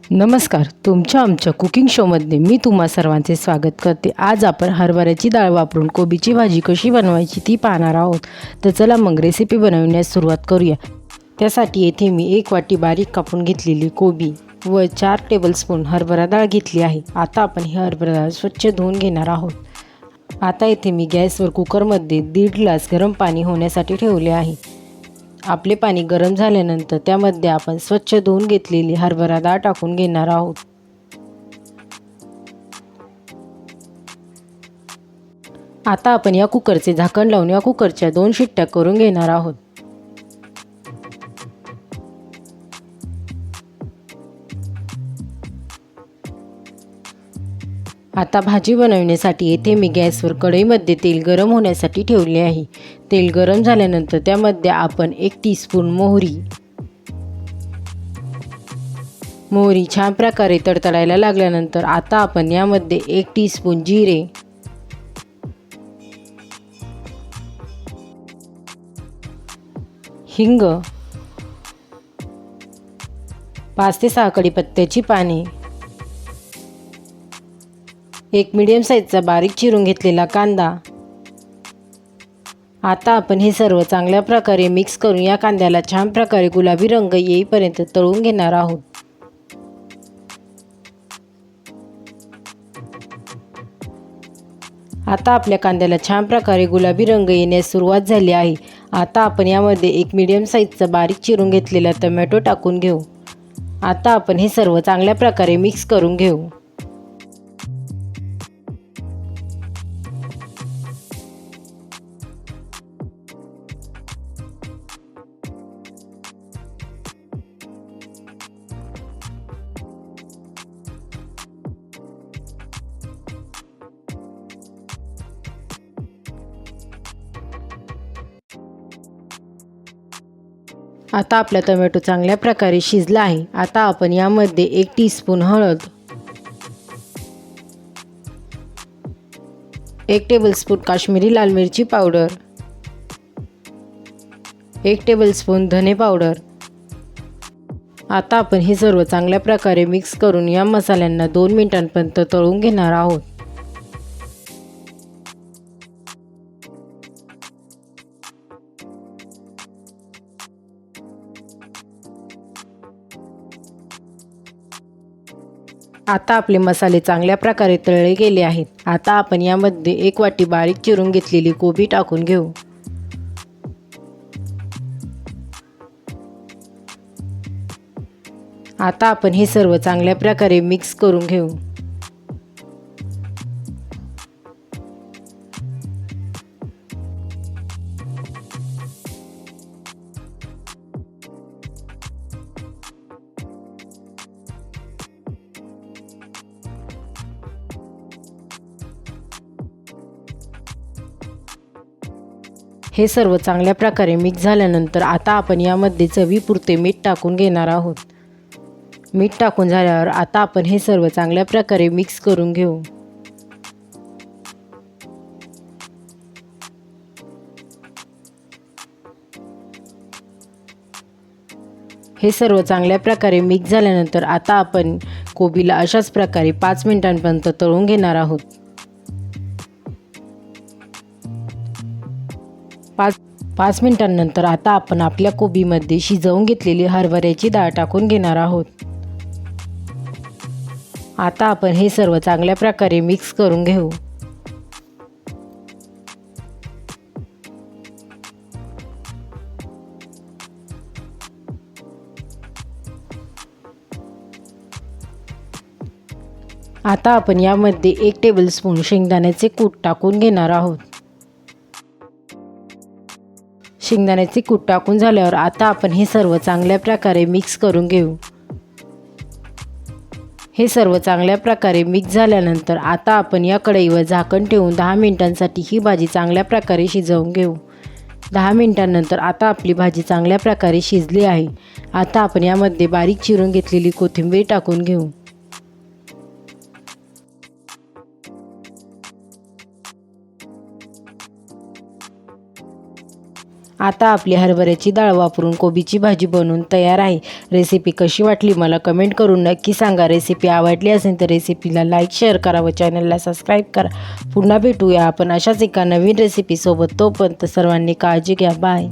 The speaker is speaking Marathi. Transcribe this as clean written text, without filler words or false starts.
नमस्कार, तुमच्या आमच्या कुकिंग शोमध्ये मी तुम्हा सर्वांचे स्वागत करते। आज आपण हरभऱ्याची डाळ वापरून कोबीची भाजी कशी बनवायची ती पाहणार आहोत। तर चला मग रेसिपी बनवण्यास सुरुवात करूया। त्यासाठी येथे मी 1 वाटी बारीक कापून घेतलेली कोबी व 4 टेबलस्पून हरभरा डाळ घेतली आहे। आता आपण ही हरभरा डाळ स्वच्छ धुवून घेणार आहोत। आता येथे मी गॅसवर कुकरमध्ये 1.5 ग्लास गरम पाणी होण्यासाठी ठेवले आहे। आपले पाणी गरम झाल्यानंतर त्यामध्ये आपण स्वच्छ धुवून घेतलेली हरभरा डाळ टाकून घेणार आहोत। आता आपण या कुकरचे झाकण लावून या कुकरच्या 2 शिट्ट्या करून घेणार आहोत। आता भाजी बनवण्यासाठी येथे मी गॅसवर कढईमध्ये तेल गरम होण्यासाठी ठेवले आहे। तेल गरम झाल्यानंतर त्यामध्ये आपण 1 टीस्पून मोहरी छान प्रकारे तडतडायला लागल्यानंतर आता आपण यामध्ये 1 टीस्पून जिरे, हिंग, 5 ते 6 कढीपत्त्याची पाने, 1 मीडियम साईजचा बारीक चिरून घेतलेला कांदा। आता आपण हे सर्व चांगल्या प्रकारे मिक्स करून या कांद्याला छान प्रकारे गुलाबी रंग येईपर्यंत तळून घेणार आहोत। आता आपल्या कांद्याला छान प्रकारे गुलाबी रंग येण्यास सुरुवात झाली आहे। आता आपण यामध्ये 1 मीडियम साईजचा बारीक चिरून घेतलेला टोमॅटो टाकून घेऊ। आता आपण हे सर्व चांगल्या प्रकारे मिक्स करून घेऊ। आता आपला टोमॅटो चांगल्या प्रकारे शिजला आहे। आता आपण यामध्ये 1 टीस्पून हळद, 1 टेबलस्पून काश्मीरी लाल मिरची पावडर, 1 टेबलस्पून धने पावडर। आता आपण हे सर्व चांगल्या प्रकारे मिक्स करून या मसाल्यांना 2 मिनिटांपर्यंत तळून घेणार आहोत। आता आपले मसाले चांगल्या प्रकारे तळले गेले आहेत। आता आपण यामध्ये 1 वाटी बारीक चिरून घेतलेली कोबी टाकून घेऊ। आता आपण हे सर्व चांगल्या प्रकारे मिक्स करून घेऊ। हे सर्व चांगल्या प्रकारे मिक्स झाल्यानंतर आता आपण यामध्ये चवीपुरते मीठ टाकून घेणार आहोत। मीठ टाकून झाल्यावर आता आपण हे सर्व चांगल्या प्रकारे मिक्स करून घेऊ। हे सर्व चांगल्या प्रकारे मिक्स झाल्यानंतर आता आपण कोबीला अशाच प्रकारे 5 मिनिटांपर्यंत तळून घेणार आहोत। 5 मिनिटांनंतर आता आपण आपल्या कोबीमध्ये शिजवून घेतलेली हरभऱ्याची डाळ टाकून घेणार आहोत। आता आपण हे सर्व चांगल्या प्रकारे मिक्स करून घेऊ। आता आपण यामध्ये 1 टेबलस्पून शेंगदाण्याचे कूट टाकून घेणार आहोत। शेंगदाण्याचे कूट टाकून झाल्यावर आता आपण हे सर्व चांगल्या प्रकारे मिक्स करून घेऊ। हे सर्व चांगल्या प्रकारे मिक्स झाल्यानंतर आता आपण या कढईवर झाकण ठेवून 10 मिनिटांसाठी ही भाजी चांगल्या प्रकारे शिजवून घेऊ। 10 मिनिटांनंतर आता आपली भाजी चांगल्या प्रकारे शिजली आहे। आता आपण यामध्ये बारीक चिरून घेतलेली कोथिंबीर टाकून घेऊ। आता आपली हरभऱ्याची डाळ वापरून कोबीची भाजी बनवून तयार आहे. रेसिपी कशी वाटली मला कमेंट करून नक्की सांगा. रेसिपी आवडली असेल तर रेसिपीला लाईक शेअर करा व चॅनलला सबस्क्राईब करा. पुन्हा भेटूया आपण अशाच एका नवीन रेसिपीसोबत. तोपर्यंत सर्वांनी काळजी घ्या. बाय.